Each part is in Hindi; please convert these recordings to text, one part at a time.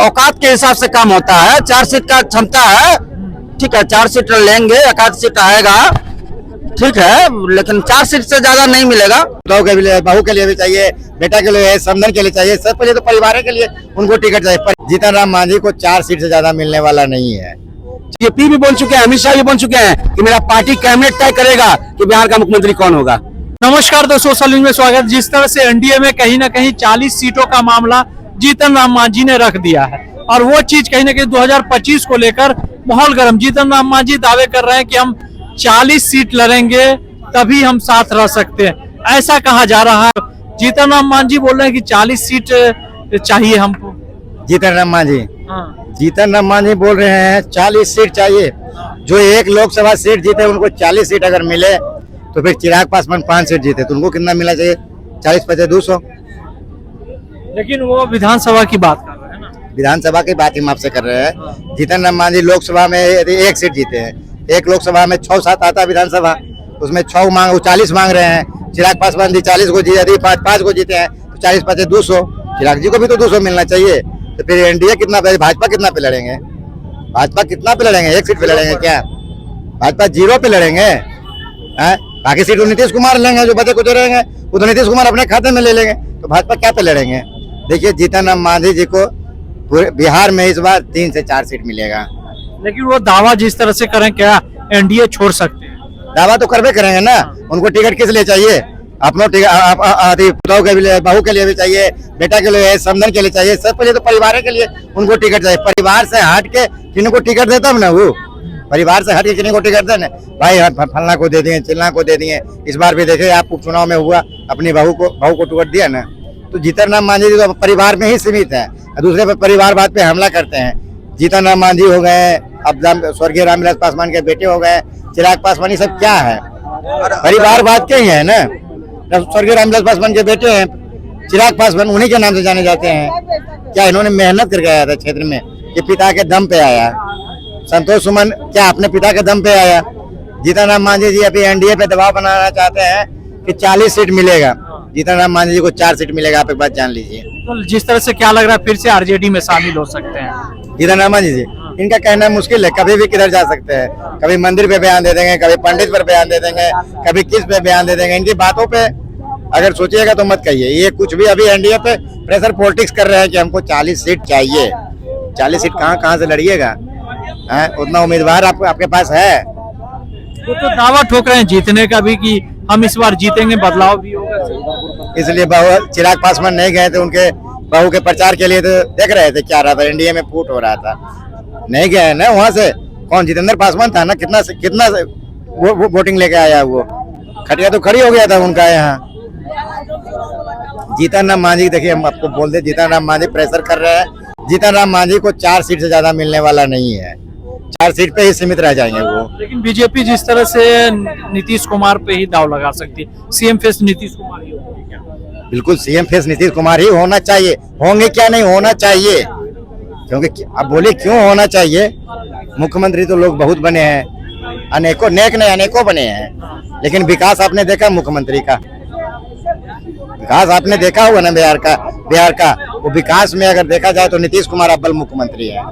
औकात के हिसाब से काम होता है। 4 सीट का क्षमता है, ठीक है, 4 सीट लेंगे, एक आध सीट आएगा, ठीक है, लेकिन 4 सीट से ज्यादा नहीं मिलेगा। बहू के लिए, बहू के लिए भी चाहिए, बेटा के लिए, समधन के लिए चाहिए, सब पहले तो परिवार के लिए उनको टिकट चाहिए। पर जीतन राम मांझी को 4 सीट से ज्यादा मिलने वाला नहीं है। जेपी भी बोल चुके हैं, अमित शाह भी बोल चुके हैं कि मेरा पार्टी कैबिनेट तय करेगा कि बिहार का मुख्यमंत्री कौन होगा। नमस्कार दोस्तों, सोशल न्यूज में स्वागत। जिस तरह से एनडीए में कहीं ना कहीं 40 सीटों का मामला जीतन राम मांझी ने रख दिया है और वो चीज कहीं ना कहीं 2025 को लेकर माहौल गर्म। जीतन राम मांझी दावे कर रहे हैं कि हम 40 सीट लड़ेंगे तभी हम साथ रह सकते हैं, ऐसा कहा जा रहा है। जीतन राम मांझी बोल रहे हैं कि 40 सीट चाहिए हमको। जीतन राम मांझी, हाँ। जीतन राम मांझी बोल रहे हैं 40 सीट चाहिए। जो एक लोकसभा सीट जीते उनको 40 सीट अगर मिले तो फिर चिराग पासवान 5 सीट जीते तो उनको कितना मिलना चाहिए? 40 × 50 = 200। लेकिन वो विधानसभा की बात कर रहे हैं ना। विधानसभा की बात हम आपसे कर रहे हैं। जीतन राम मांझी लोकसभा में यदि 1 सीट जीते हैं, एक लोकसभा में 6-7 आता है विधानसभा, उसमें 6 मांग, 40 मांग रहे हैं। चिराग पासवान जी 40 को जीते, 5 को जीते हैं तो 40 × 50 = 200। चिराग जी को भी तो 200 मिलना चाहिए। तो फिर एनडीए कितना पे, भाजपा कितना पे लड़ेंगे? भाजपा कितना पे लड़ेंगे? 1 सीट पे लड़ेंगे क्या? भाजपा 0 पे लड़ेंगे। बाकी सीट नीतीश कुमार लेंगे, जो बचे कुछ रहेंगे वो तो नीतीश कुमार अपने खाते में ले लेंगे। तो भाजपा क्या पे लड़ेंगे? देखिए, जीतन राम मांझी जी को पूरे बिहार में इस बार 3 से 4 सीट मिलेगा। लेकिन वो दावा जिस तरह से करें, क्या एनडीए छोड़ सकते हैं? दावा तो करवे करेंगे ना। उनको टिकट किस लिए चाहिए? अपनों बहू के लिए भी चाहिए, बेटा के लिए, समधन के लिए चाहिए, सब पहले तो परिवार के लिए उनको टिकट चाहिए। परिवार से हट के किन्हीं को टिकट देता ना, वो परिवार से हट के किन्हीं को टिकट देना भाई, फलना को दे दिए, चिल्ला को दे दिए। इस बार भी देखे आप उपचुनाव में हुआ, अपनी बहू को टिकट दिया ना। तो जीतन राम मांझी तो परिवार में ही सीमित है, दूसरे पर परिवारवाद पे हमला करते हैं। जीतन राम मांझी हो गए, अब स्वर्गीय रामविलास पासवान के बेटे हो गए, चिराग पासवान, ये सब क्या है? परिवारवाद के ही है ना। स्वर्गीय रामविलास पासवान के बेटे हैं, चिराग पासवान, उन्हीं के नाम से जाने जाते हैं। क्या इन्होंने मेहनत करके आया था क्षेत्र में कि पिता के दम पे आया? संतोष सुमन क्या अपने पिता के दम पे आया? जीतन राम मांझी जी अभी एनडीए पे दबाव बनाना चाहते हैं कि 40 सीट मिलेगा। जीतन राम मांझी जी को 4 सीट मिलेगा, आप एक बात जान लीजिए। तो जिस तरह से क्या लग रहा है, फिर से आरजेडी में शामिल हो सकते हैं जीतन राम मांझी जी? इनका कहना मुश्किल है, कभी भी किधर जा सकते हैं। कभी मंदिर पे बयान दे देंगे, कभी पंडित पर बयान दे देंगे, कभी किस पे बयान दे देंगे। इनकी बातों पे अगर सोचिएगा तो मत कहिए। ये कुछ भी अभी एनडीए पे प्रेशर पॉलिटिक्स कर रहे हैं कि हमको 40 सीट चाहिए। 40 सीट कहाँ से लड़िएगा? उतना उम्मीदवार आपके पास है? वो तो दावा ठोक रहे हैं जीतने का भी कि हम इस बार जीतेंगे, बदलाव भी होगा। इसलिए चिराग पासवान नहीं गए थे उनके बहू के प्रचार के लिए, तो देख रहे थे क्या रहा था, एनडीए में फूट हो रहा था, नहीं गए ना। वहां से कौन? जितेंद्र पासवान था ना। कितना वोटिंग लेके आया? वो खटिया तो खड़ी हो गया था उनका यहाँ। जीतन राम मांझी, देखिए हम आपको बोल दे, जीतन राम मांझी प्रेशर कर रहे हैं। जीतन राम मांझी को 4 सीट से ज्यादा मिलने वाला नहीं है। 4 सीट पे ही सीमित रह जाएंगे वो। लेकिन बीजेपी जिस तरह से नीतीश कुमार पे ही दाव लगा सकती है, सीएम फेस नीतीश कुमार ही होगी क्या? बिल्कुल सीएम फेस नीतीश कुमार ही होना चाहिए। होंगे क्या? नहीं होना चाहिए। क्योंकि अब बोले क्यों होना चाहिए? मुख्यमंत्री तो लोग बहुत बने हैं, अनेकों, नेक नहीं अनेकों बने हैं, लेकिन विकास आपने देखा मुख्यमंत्री का? विकास आपने देखा होगा ना बिहार का वो विकास में अगर देखा जाए तो नीतीश कुमार अव्वल मुख्यमंत्री है।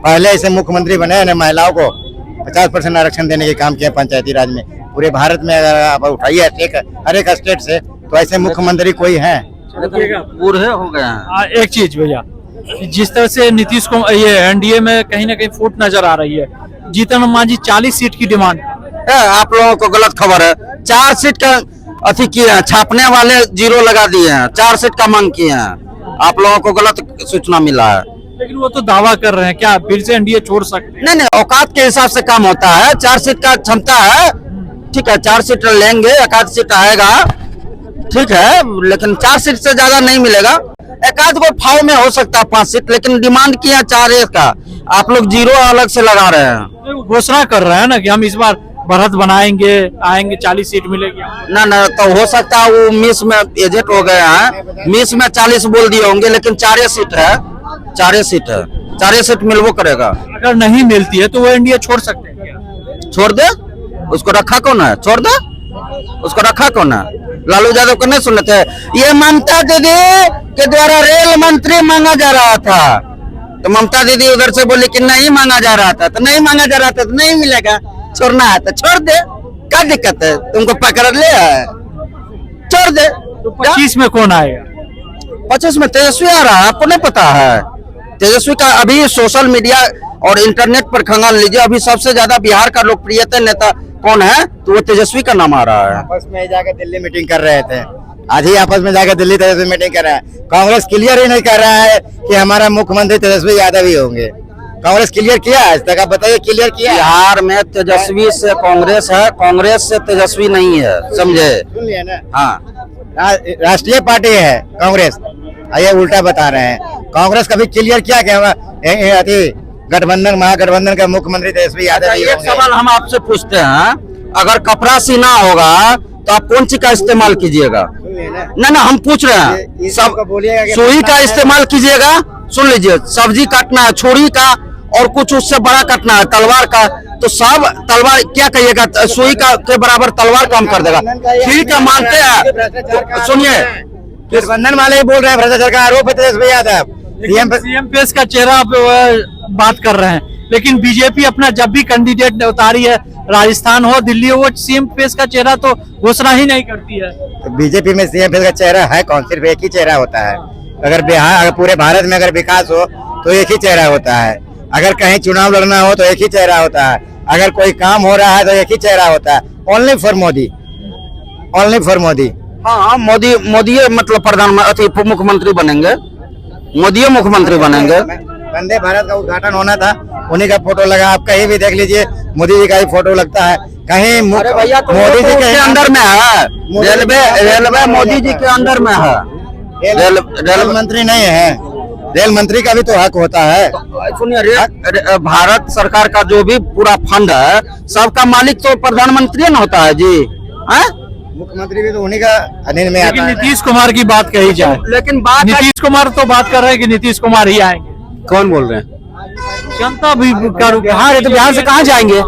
पहले ऐसे मुख्यमंत्री बने हैं महिलाओं को 50% आरक्षण देने के काम किया पंचायती राज में। पूरे भारत में अगर आप उठाइए हर एक स्टेट से, तो ऐसे मुख्यमंत्री कोई है? बूढ़े हो गए हैं। एक चीज भैया, जिस तरह से नीतीश को ये एनडीए में कहीं ना कहीं फूट नजर आ रही है, जीतन राम मांझी 40 सीट की डिमांड है। आप लोगों को गलत खबर है। 4 सीट का अति किए हैं, छापने वाले 0 लगा दिए हैं, 4 सीट का मांग किए हैं। आप लोगों को गलत सूचना मिला है। लेकिन वो तो दावा कर रहे हैं, क्या फिर से एनडीए छोड़ सकते हैं? नहीं, औकात के हिसाब से काम होता है। 4 सीट का क्षमता है, ठीक है, 4 सीट लेंगे, एक आध सीट आएगा, ठीक है, लेकिन 4 सीट से ज्यादा नहीं मिलेगा। एक आध को फाव में हो सकता है 5 सीट, लेकिन डिमांड किया 4 का। आप लोग 0 अलग से लगा रहे हैं। घोषणा कर रहे हैं ना कि हम इस बार बढ़त बनाएंगे, आएंगे, 40 सीट मिलेगी। ना तो हो सकता है वो मिस में एजेंट हो गए हैं, मिस में 40 बोल दिए होंगे, लेकिन 4 सीट है, 4 सीट है, 4 सीट मिलवो करेगा। अगर नहीं मिलती है तो वो एनडीए छोड़ सकते हैं क्या? छोड़ दे, उसको रखा कौन है? छोड़ दे, उसको रखा कौन है? लालू यादव को नहीं सुनते? ये ममता दीदी के द्वारा रेल मंत्री मांगा जा रहा था, तो ममता दीदी उधर से बोली कि नहीं मांगा जा रहा था, तो नहीं मांगा जा रहा था तो नहीं मिलेगा, छोड़ना है तो छोड़ दे, क्या दिक्कत है, तुमको पकड़ ले छोड़ दे। तो 25 में कौन आएगा? 25 में तेजस्वी आ रहा है, आपको नहीं पता है? तेजस्वी का अभी सोशल मीडिया और इंटरनेट पर खंगाल लीजिए, अभी सबसे ज्यादा बिहार का लोकप्रियता नेता कौन है, तो वो तेजस्वी का नाम आ रहा है। आपस में जाकर दिल्ली मीटिंग कर रहे थे, आज ही आपस में जाकर दिल्ली तेजस्वी मीटिंग कर रहा है। कांग्रेस क्लियर ही नहीं कर रहा है कि हमारा मुख्यमंत्री तेजस्वी यादव ही होंगे। कांग्रेस क्लियर किया आज तक? आप बताइए, क्लियर किया? बिहार में तेजस्वी से कांग्रेस है, कांग्रेस से तेजस्वी नहीं है, समझे? सुन लिया ना? हाँ, राष्ट्रीय पार्टी है कांग्रेस, ये उल्टा बता रहे हैं। कांग्रेस कभी क्लियर किया कि गठबंधन महागठबंधन का मुख्यमंत्री तेजस्वी यादव ही एक होंगे? सवाल हम आपसे पूछते हैं, अगर कपड़ा सीना होगा तो आप कौन सी का इस्तेमाल कीजिएगा? सुन लिया ना? ना ना, हम पूछ रहे हैं, सब बोलिएगा कि सुई का इस्तेमाल कीजिएगा। सुन लीजिए, सब्जी काटना है छुरी का, और कुछ उससे बड़ा काटना है तलवार का, तो सब तलवार क्या कहिएगा, सुई का के बराबर तलवार काम कर देगा। ठीक है, मानते हैं। सुनिए, गठबंधन वाले ही बोल रहे हैं भ्रष्टाचार का आरोप है तेजस्वी यादव। सीएम फेस का चेहरा पे वो बात कर रहे हैं, लेकिन बीजेपी अपना जब भी कैंडिडेट उतारी है, राजस्थान हो दिल्ली हो, वो सीएम फेस का चेहरा तो घोषणा ही नहीं करती है। बीजेपी में सीएम का चेहरा है कौन? सिर्फ एक ही चेहरा होता है। अगर बिहार, अगर पूरे भारत में अगर विकास हो तो एक ही चेहरा होता है। अगर कहीं चुनाव लड़ना हो तो एक ही चेहरा होता है। अगर कोई काम हो रहा है तो एक ही चेहरा होता है। Only for Modi, only for Modi. हाँ, मोदी मतलब प्रधानमंत्री मुख्यमंत्री बनेंगे, मोदी मुख्यमंत्री बनेंगे। वंदे भारत का उद्घाटन होना था, उन्हीं का फोटो लगा। आप कहीं भी देख लीजिए, मोदी जी का ही फोटो लगता है। कहीं मोदी जी के अंदर में है, रेलवे मोदी जी के अंदर में है। रेल मंत्री नहीं है, रेल मंत्री का भी तो हक होता है। सुनिए, भारत सरकार का जो भी पूरा फंड है, सबका मालिक तो प्रधानमंत्री ना होता है जी, है? मुख्यमंत्री भी तो उन्हीं का अधीन में आता लेकिन है। नीतीश कुमार की बात कही जाए, लेकिन बात नीतीश कुमार तो बात कर रहे हैं कि नीतीश कुमार ही आएंगे। कौन बोल रहे हैं? जनता भी बिहार है तो बिहार से कहाँ जाएंगे?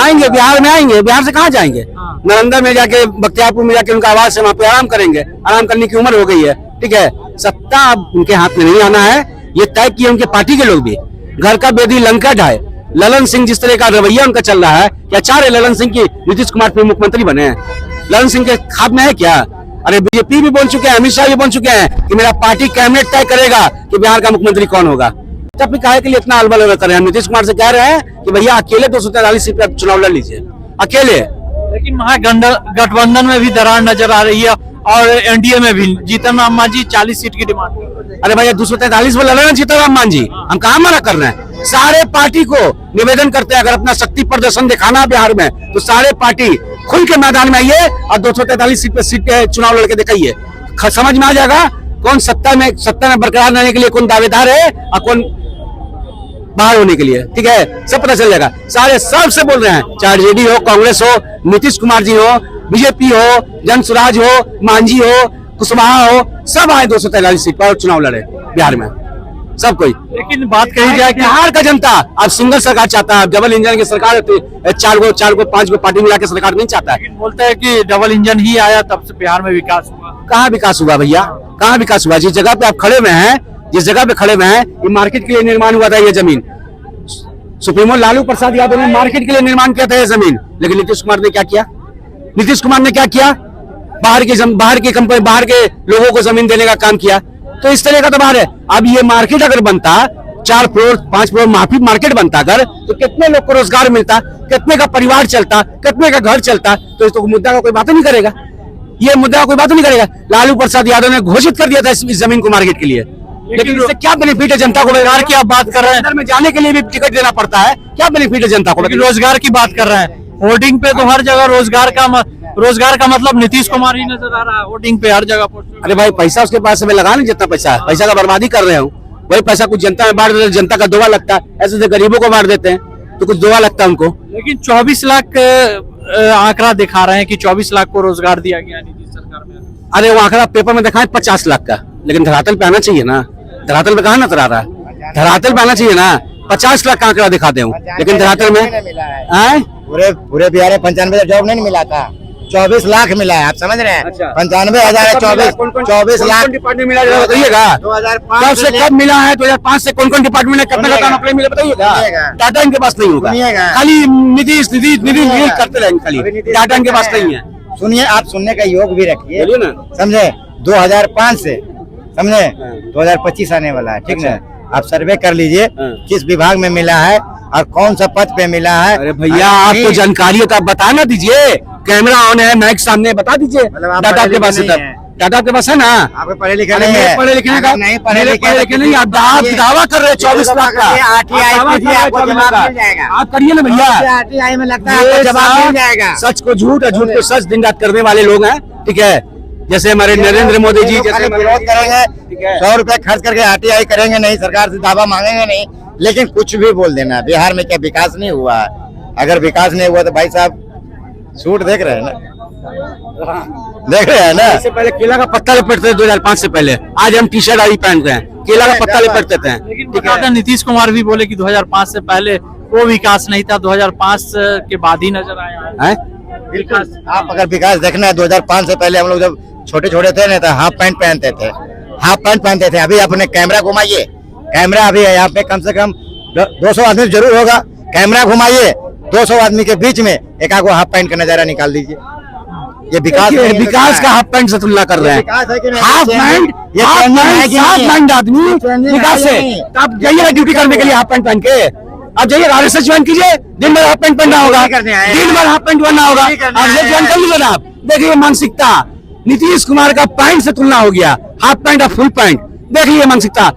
आएंगे बिहार में, आएंगे बिहार से कहाँ जाएंगे? नालंदा में जाके, बख्तियारपुर में जाके उनका आवाज से वहाँ पे आराम करेंगे। आराम करने की उम्र हो गई है, ठीक है। सत्ता अब उनके हाथ में नहीं आना है, ये तय किए उनके पार्टी के लोग भी। घर का बेदी लंका ढाए। ललन सिंह जिस तरह का रवैया उनका चल रहा है, क्या चाह रहे ललन सिंह की नीतीश कुमार फिर मुख्यमंत्री बने? ललन सिंह के खाब में है क्या? अरे बीजेपी भी बोल चुके हैं, अमित शाह भी बोल चुके हैं कि मेरा पार्टी कैबिनेट तय करेगा कि बिहार का मुख्यमंत्री कौन होगा। तब भी काहे के लिए इतना अलबल कर रहे हैं? नीतीश कुमार से कह रहे हैं कि भैया अकेले 243 सीट पर चुनाव लड़ लीजिए, अकेले। लेकिन महागठबंधन में भी दरार नजर आ रही है, और एनडीए में भी जीतन राम मांझी 40 सीट की डिमांड कर रहे हैं। अरे भैया 243 में लड़ रहे हैं जीतन राम मांझी, हम कहाँ मना कर रहे हैं? सारे पार्टी को निवेदन करते हैं, अगर अपना शक्ति प्रदर्शन दिखाना है बिहार में तो सारे पार्टी खुल के मैदान में आइए और 243 सीट पे चुनाव लड़के दिखाइए। समझ में आ जाएगा कौन सत्ता में बरकरार रहने के लिए कौन दावेदार है और कौन बाहर होने के लिए, ठीक है? सब पता चल जाएगा। सारे सबसे बोल रहे हैं, चाहे जेडी हो, कांग्रेस हो, नीतीश कुमार जी हो, बीजेपी हो, जन स्वराज हो, मांझी हो, कुशवाहा हो, सब आए 243 सीट पर चुनाव लड़े बिहार में, सब कोई। लेकिन बात कही जाए कि बिहार का जनता अब सिंगल सरकार चाहता है, डबल इंजन की सरकार, 4 गो 5 गो पार्टी मिला के सरकार नहीं चाहता है। बोलते हैं कि डबल इंजन ही आया तब से बिहार में विकास हुआ। कहाँ विकास हुआ भैया, कहाँ विकास हुआ? जिस जगह पे आप खड़े हुए हैं, जिस जगह पे खड़े हुए हैं, ये मार्केट के लिए निर्माण हुआ था। ये जमीन सुप्रीमो लालू प्रसाद यादव ने मार्केट के लिए निर्माण किया था ये जमीन, लेकिन नीतीश कुमार ने क्या किया? नीतीश कुमार ने क्या किया? बाहर की कंपनी, बाहर के लोगों को जमीन देने का काम किया। तो इस तरह का तो बाहर है। अब ये मार्केट अगर बनता, 4 फ्लोर 5 फ्लोर मार्केट बनता अगर, तो कितने लोग को रोजगार मिलता, कितने का परिवार चलता, कितने का घर चलता। तो इस मुद्दा का कोई बात नहीं करेगा, ये मुद्दा का कोई बात नहीं करेगा। लालू प्रसाद यादव ने घोषित कर दिया था इस जमीन को मार्केट के लिए, लेकिन इससे क्या बेनिफिट है जनता को? रोजगार की आप बात कर रहे हैं, अंदर में जाने के लिए भी टिकट देना पड़ता है, क्या बेनिफिट है जनता को? लेकिन रोजगार की बात कर रहे हैं, होर्डिंग पे तो हर जगह रोजगार का मतलब नीतीश कुमार ही नजर आ रहा है, होर्डिंग पे हर जगह पोस्टर। अरे भाई पैसा उसके पास में लगा नहीं, जितना पैसा है, पैसा का बर्बादी कर रहे हो। वही पैसा कुछ जनता में बांट देते, जनता का दुआ लगता है। ऐसे तो गरीबों को बांट देते हैं तो कुछ दुआ लगता है उनको। लेकिन 24 लाख आंकड़ा दिखा रहे हैं कि 24 लाख को रोजगार दिया गया नीतीश सरकार में। अरे वो आंकड़ा पेपर में दिखाए 50 लाख का, लेकिन धरातल पे आना चाहिए ना। धरातल पे कहाँ नजर आ रहा है? धरातल पे आना चाहिए ना। 50 लाख का आंकड़ा दिखाते हूँ, लेकिन धरातल में पूरे बिहार में 95 जॉब नहीं मिला था। 24 लाख मिला है, आप समझ रहे हैं? अच्छा। 95,000 है, 24 लाख डिपार्टमेंट मिला है बताइएगा। 2005 कब से कब मिला है? 2005 से कौन कौन डिपार्टमेंट में कितना का अप्लाई मिला बताइएगा। सुनिएगा। टाटा इनके पास नहीं होगा, सुनिएगा। खाली नीतीश सुनिएगा। करते रहेंगे खाली, अभी नीतीश टाटा इनके पास है। नहीं है। सुनिए, आप सुनने का योग भी रखिए, बोलिए ना। समझे? 2005 से समझे 2025 आने वाला है, ठीक है? आप सर्वे कर लीजिए हाँ। किस विभाग में मिला है और कौन सा पद पे मिला है। अरे भैया आपको जानकारी है तो आप बता ना दीजिए, कैमरा ऑन है, माइक सामने, बता दीजिए। मतलब आप टाटा पढ़े आपके पास है लिखे तब, नहीं हैं। टाटा आपके पास है ना? आपको पढ़े लिखे अरे नहीं मेरे है, पढ़े लिखने का अगर नहीं पढ़े मेरे लिखे पढ़े लिखे नहीं, आप दावा कर रहे हैं 24 लाख का। RTI आप दावा कीजिए, कर रहे हैं आपको 24 जवाब लाख मिल जाएगा। का। आप करिए ना भैया, RTI में लगता है ये आपको जवाब मिल सब जाएगा। सच को झूठ और झूठ को सच दिन रात करने वाले लोग हैं, ठीक है? जैसे हमारे नरेंद्र मोदी जी, जैसे खाली हमारे विरोध ठीक है। करेंगे, 100 रुपए खर्च करके RTI करेंगे नहीं, सरकार से दावा मांगेंगे नहीं, लेकिन कुछ भी बोल देना। बिहार में क्या विकास नहीं हुआ है? अगर विकास नहीं हुआ तो भाई साहब सूट देख रहे हैं ना, देख रहे हैं ना? इससे पहले केला का पत्ता लपेटते थे 2005 से पहले, आज हम टी शर्ट आदि पहनते हैं, केला का पत्ता लपेटते थे। लेकिन बताते नीतीश कुमार भी बोले कि 2005 से पहले वो विकास नहीं था, 2005 के बाद ही नजर आया है। हैं? बिल्कुल। आप अगर विकास देखना है, 2005 से पहले हम लोग जब छोटे छोटे थे ना, तो हाफ पैंट पहनते थे, हाफ पैंट पहनते थे। अभी अपने कैमरा घुमाइए, कैमरा अभी यहाँ पे कम से कम 200 आदमी जरूर होगा। कैमरा घुमाइए, 200 आदमी के बीच में एक आगो हाफ पैंट का नजारा निकाल दीजिए। ये विकास देखिए, नहीं है, विकास का हाफ पैंट से तुलना कर रहे हैं। विकास है कि नहीं? हाफ पैंट, ये हाफ ट्रेंडिंग है पैंट, कि हाफ नहीं है? पैंट आदमी ये ट्रेंडिंग विकास है से, कि नहीं? तो आप जाइए ड्यूटी करने के लिए हाफ पैंट पहन के, आप जाइए RSS ज्वाइन कीजिए, दिन भर हाफ पैंट पहनना होगा, ड्यूटी करने आए हैं। दिन भर हाफ पैंट पहनना होगा, ड्यूटी करने RSS आए ज्वाइन कर लीजिए आप। देखिए मानसिकता, नीतीश कुमार का पैंट से तुलना हो गया, हाफ पैंट और फुल पैंट, देख लीजिए मानसिकता।